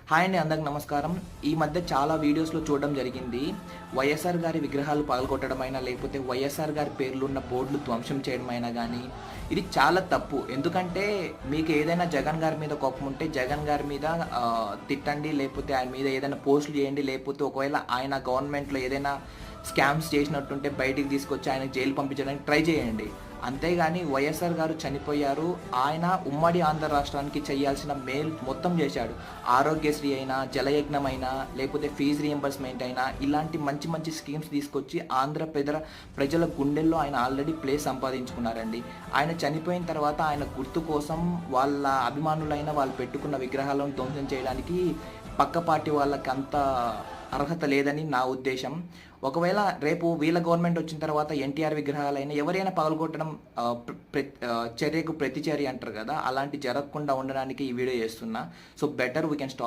Hi అండి, అందరికి నమస్కారం. ఈ మధ్య చాలా వీడియోస్‌లో చూడడం జరిగింది. వైఎస్ఆర్ గారి విగ్రహాలు పగలగొట్టడమైనా, లేకపోతే వైఎస్ఆర్ గారి పేర్లున్న బోర్డులు ధ్వంసం చేయడమైనా గానీ, ఇది చాలా తప్పు. ఎందుకంటే మీకు ఏదైనా జగన్ గారి మీద కోపం ఉంటే జగన్ గారి మీద తిట్టండి, లేకపోతే ఆయన మీద ఏదైనా పోస్టులు చేయండి, లేకపోతే ఒకవేళ ఆయన గవర్నమెంట్‌లో ఏదైనా స్కామ్స్ చేసినట్టుంటే బయటికి తీసుకొచ్చి ఆయనకు జైలు పంపించడానికి ట్రై చేయండి. అంతేగాని వైఎస్ఆర్ గారు చనిపోయారు. ఆయన ఉమ్మడి ఆంధ్ర రాష్ట్రానికి చేయాల్సిన మేలు మొత్తం చేశాడు. ఆరోగ్యశ్రీ అయినా, జలయజ్ఞం అయినా, లేకపోతే ఫీజు రియంబర్స్‌మెంట్ అయినా, ఇలాంటి మంచి మంచి స్కీమ్స్ తీసుకొచ్చి ఆంధ్ర ప్రజల గుండెల్లో ఆయన ఆల్రెడీ ప్లేస్ సంపాదించుకున్నారండి. ఆయన చనిపోయిన తర్వాత ఆయన గుర్తు కోసం వాళ్ళ అభిమానులైన వాళ్ళు పెట్టుకున్న విగ్రహాలను ధ్వంసం చేయడానికి పక్క పార్టీ వాళ్ళకి అంత అర్హత లేదని నా ఉద్దేశం. ఒకవేళ రేపు వీళ్ళ గవర్నమెంట్ వచ్చిన తర్వాత ఎన్టీఆర్ విగ్రహాలైనా ఎవరైనా పగలగొట్టడం చర్యకు ప్రతిచర్య అంటారు కదా! అలాంటి జరగకుండా ఉండడానికి ఈ వీడియో చేస్తున్నా. So better we can stop